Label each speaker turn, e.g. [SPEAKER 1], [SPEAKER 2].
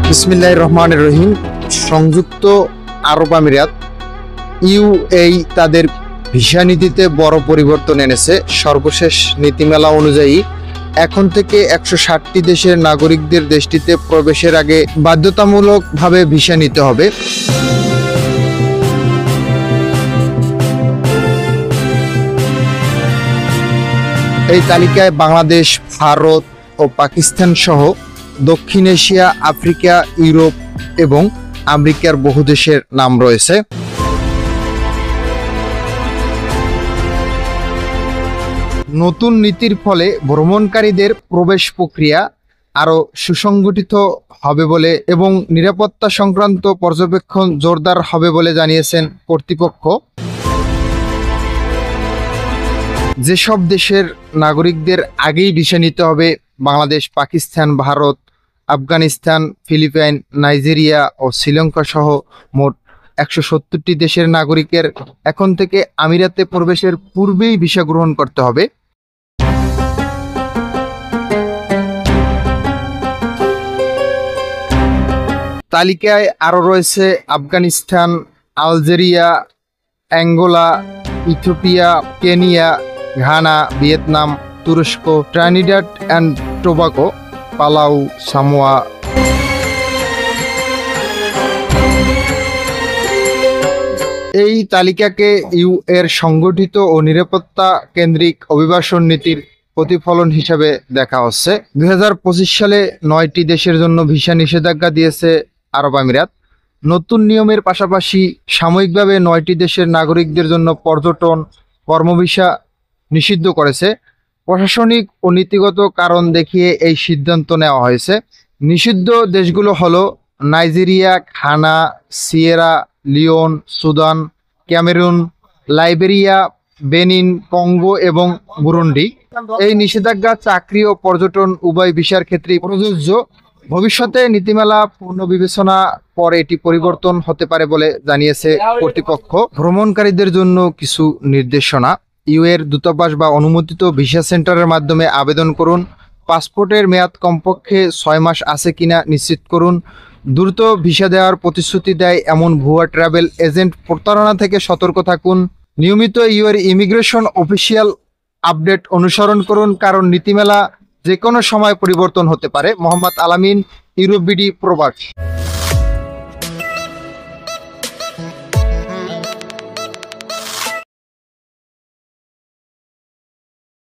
[SPEAKER 1] বিসমিল্লাহির রহমানির রহিম। সংযুক্ত আরব আমিরাত ইউএই তাদের ভিসা নীতিতে বড় পরিবর্তন এনেছে। সর্বশেষ নীতিমালা অনুযায়ী এখন থেকে 160টি দেশের নাগরিকদের দেশটিতে প্রবেশের আগে বাধ্যতামূলকভাবে ভিসা নিতে হবে। এই তালিকায় বাংলাদেশ, ভারত ও পাকিস্তান সহ দক্ষিণ এশিয়া, আফ্রিকা, ইউরোপ এবং আমেরিকার বহু দেশের নাম রয়েছে। নতুন নীতির ফলে ভ্রমণকারীদের প্রবেশ প্রক্রিয়া আরও সুসংগঠিত হবে বলে এবং নিরাপত্তা সংক্রান্ত পর্যবেক্ষণ জোরদার হবে বলে জানিয়েছেন কর্তৃপক্ষ। যেসব দেশের নাগরিকদের আগেই ভিসা নিতে হবে, বাংলাদেশ, পাকিস্তান, ভারত, আফগানিস্তান, ফিলিপাইন, নাইজেরিয়া ও শ্রীলঙ্কা সহ মোট 170টি দেশের নাগরিকের এখন থেকে আমিরাতে প্রবেশের পূর্বেই ভিসা গ্রহণ করতে হবে। তালিকায় আরও রয়েছে Afghanistan, Algeria, Angola, Ethiopia, Kenya, Ghana, Vietnam, তুরস্ক, ট্রিনিডাড অ্যান্ড টোবাগো, পালাউ, সামোয়া। এই তালিকাকে ইউ এর সংগঠিত ও নিরাপত্তা কেন্দ্রিক অভিবাসন নীতির প্রতিফলন হিসেবে দেখা হচ্ছে। 2025 সালে 9টি দেশের জন্য ভিসা নিষেধাজ্ঞা দিয়েছে আরব আমিরাত। নতুন নিয়মের পাশাপাশি সাময়িকভাবে 9টি দেশের নাগরিকদের জন্য পর্যটন, কর্মভিসা নিষিদ্ধ করেছে। প্রশাসনিক ও নীতিগত কারণ দেখিয়ে এই সিদ্ধান্ত নেওয়া হয়েছে। নিষিদ্ধ দেশগুলো হলো Nigeria, Ghana, Sierra Leone, Sudan, Cameroon, Liberia, Benin, Congo এবং বুরুন্ডি। এই নিষেধাজ্ঞা চাকরি ও পর্যটন উভয় ভিসার ক্ষেত্রেই প্রযোজ্য। ভবিষ্যতে নীতিমালা পুনর্বিবেচনা পরে এটি পরিবর্তন হতে পারে বলে জানিয়েছে কর্তৃপক্ষ। ভ্রমণকারীদের জন্য কিছু নির্দেশনা: ইউএর দূতাবাস বা অনুমোদিত ভিসা সেন্টারের মাধ্যমে আবেদন করুন। পাসপোর্টের মেয়াদ কমপক্ষে 6 মাস আছে কিনা নিশ্চিত করুন। দ্রুত ভিসা দেওয়ার প্রতিশ্রুতি দেয় এমন ভুয়া ট্রাভেল এজেন্ট প্রতারণা থেকে সতর্ক থাকুন। নিয়মিত ইউএর ইমিগ্রেশন অফিসিয়াল আপডেট অনুসরণ করুন, কারণ নীতিমালা যে কোনো সময় পরিবর্তন হতে পারে। মোহাম্মদ আলামিন, ইউরোপ বিডি প্রবাস।